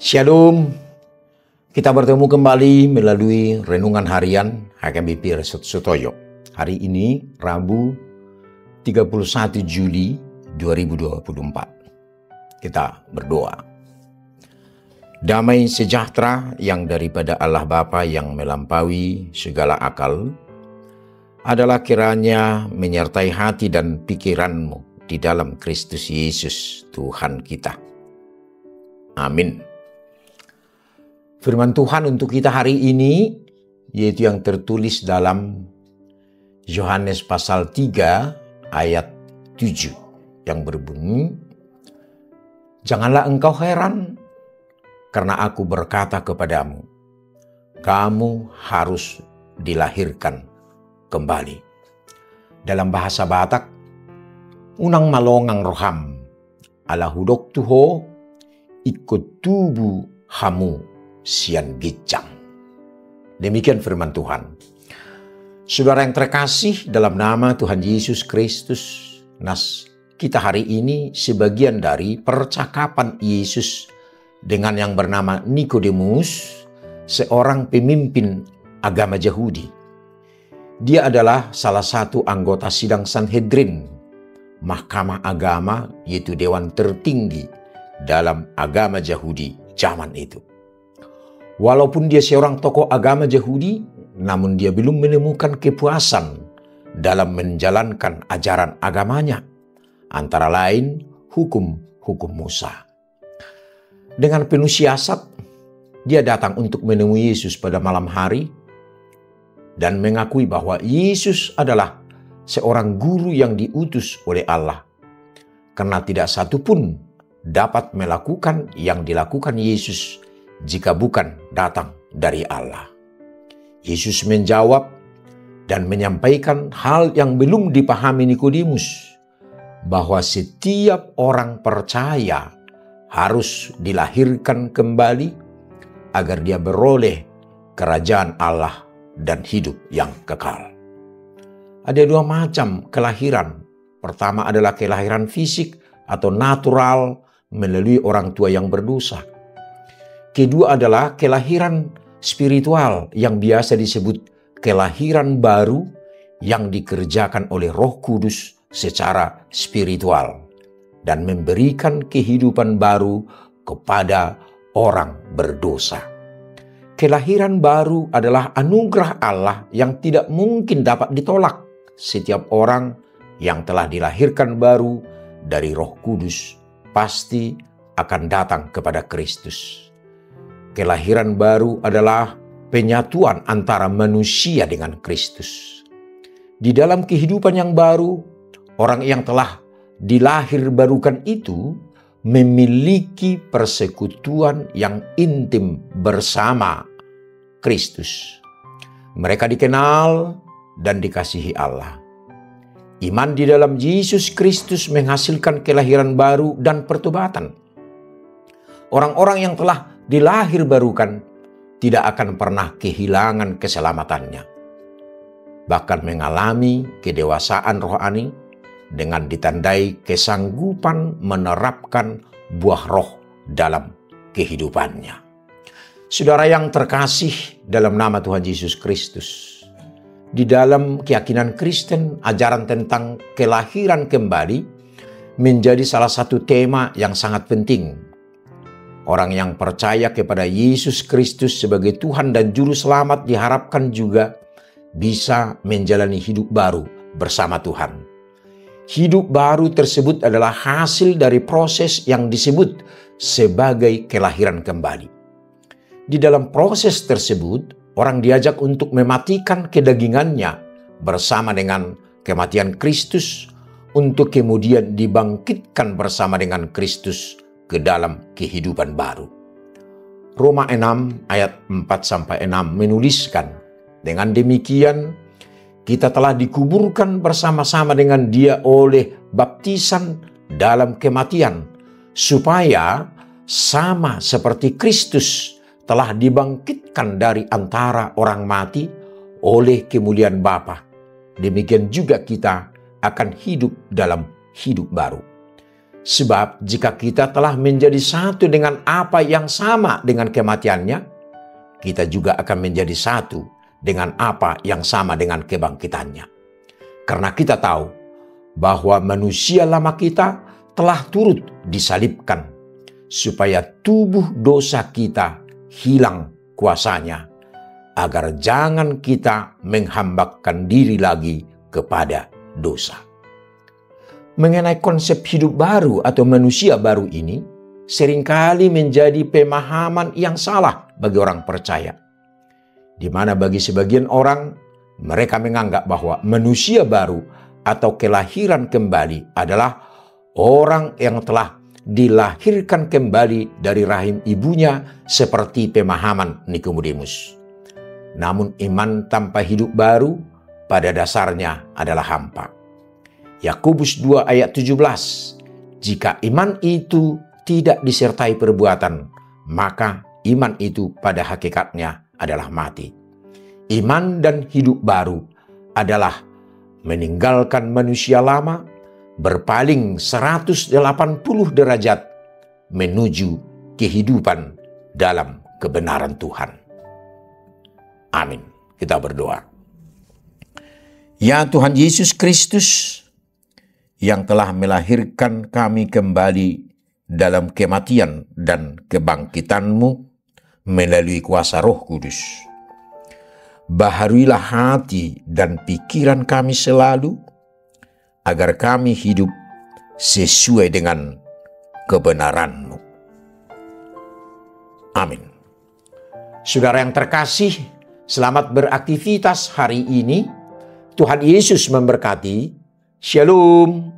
Shalom, kita bertemu kembali melalui Renungan Harian HKBP Resort Sutoyo. Hari ini Rabu 31 Juli 2024. Kita berdoa. Damai sejahtera yang daripada Allah Bapa yang melampaui segala akal adalah kiranya menyertai hati dan pikiranmu di dalam Kristus Yesus Tuhan kita. Amin. Firman Tuhan untuk kita hari ini, yaitu yang tertulis dalam Yohanes pasal 3 ayat 7 yang berbunyi, "Janganlah engkau heran, karena aku berkata kepadamu, kamu harus dilahirkan kembali." Dalam bahasa Batak, unang malongang roham, ala hudok tuho, ikut tubuh hamu sian gicang. Demikian firman Tuhan. Saudara yang terkasih dalam nama Tuhan Yesus Kristus, kita hari ini sebagian dari percakapan Yesus dengan yang bernama Nikodemus, seorang pemimpin agama Yahudi. Dia adalah salah satu anggota sidang Sanhedrin, mahkamah agama, yaitu dewan tertinggi dalam agama Yahudi zaman itu. Walaupun dia seorang tokoh agama Yahudi, namun dia belum menemukan kepuasan dalam menjalankan ajaran agamanya, antara lain hukum Musa. Dengan penuh siasat, dia datang untuk menemui Yesus pada malam hari dan mengakui bahwa Yesus adalah seorang guru yang diutus oleh Allah, karena tidak satu pun dapat melakukan yang dilakukan Yesus jika bukan datang dari Allah. Yesus menjawab dan menyampaikan hal yang belum dipahami Nikodemus, bahwa setiap orang percaya harus dilahirkan kembali agar dia beroleh kerajaan Allah dan hidup yang kekal. Ada dua macam kelahiran. Pertama adalah kelahiran fisik atau natural melalui orang tua yang berdosa. Kedua adalah kelahiran spiritual yang biasa disebut kelahiran baru yang dikerjakan oleh Roh Kudus secara spiritual dan memberikan kehidupan baru kepada orang berdosa. Kelahiran baru adalah anugerah Allah yang tidak mungkin dapat ditolak. Setiap orang yang telah dilahirkan baru dari Roh Kudus pasti akan datang kepada Kristus. Kelahiran baru adalah penyatuan antara manusia dengan Kristus. Di dalam kehidupan yang baru, orang yang telah dilahirbarukan itu memiliki persekutuan yang intim bersama Kristus. Mereka dikenal dan dikasihi Allah. Iman di dalam Yesus Kristus menghasilkan kelahiran baru dan pertobatan. Orang-orang yang telah dilahirbarukan tidak akan pernah kehilangan keselamatannya, bahkan mengalami kedewasaan rohani dengan ditandai kesanggupan menerapkan buah roh dalam kehidupannya. Saudara yang terkasih dalam nama Tuhan Yesus Kristus, di dalam keyakinan Kristen, ajaran tentang kelahiran kembali menjadi salah satu tema yang sangat penting. Orang yang percaya kepada Yesus Kristus sebagai Tuhan dan Juru Selamat diharapkan juga bisa menjalani hidup baru bersama Tuhan. Hidup baru tersebut adalah hasil dari proses yang disebut sebagai kelahiran kembali. Di dalam proses tersebut, orang diajak untuk mematikan kedagingannya bersama dengan kematian Kristus untuk kemudian dibangkitkan bersama dengan Kristus ke dalam kehidupan baru. Roma 6 ayat 4-6 menuliskan, dengan demikian kita telah dikuburkan bersama-sama dengan Dia oleh baptisan dalam kematian, supaya sama seperti Kristus telah dibangkitkan dari antara orang mati oleh kemuliaan Bapa, demikian juga kita akan hidup dalam hidup baru. Sebab jika kita telah menjadi satu dengan apa yang sama dengan kematiannya, kita juga akan menjadi satu dengan apa yang sama dengan kebangkitannya. Karena kita tahu bahwa manusia lama kita telah turut disalibkan, supaya tubuh dosa kita hilang kuasanya, agar jangan kita menghambakan diri lagi kepada dosa. Mengenai konsep hidup baru atau manusia baru ini, seringkali menjadi pemahaman yang salah bagi orang percaya. Di mana bagi sebagian orang, mereka menganggap bahwa manusia baru atau kelahiran kembali adalah orang yang telah dilahirkan kembali dari rahim ibunya seperti pemahaman Nikodemus. Namun iman tanpa hidup baru pada dasarnya adalah hampa. Yakobus 2 ayat 17, jika iman itu tidak disertai perbuatan, maka iman itu pada hakikatnya adalah mati. Iman dan hidup baru adalah meninggalkan manusia lama, berpaling 180 derajat menuju kehidupan dalam kebenaran Tuhan. Amin. Kita berdoa. Ya Tuhan Yesus Kristus, yang telah melahirkan kami kembali dalam kematian dan kebangkitan-Mu melalui kuasa Roh Kudus. Baharuilah hati dan pikiran kami selalu, agar kami hidup sesuai dengan kebenaran-Mu. Amin. Saudara yang terkasih, selamat beraktivitas hari ini. Tuhan Yesus memberkati. Shalom.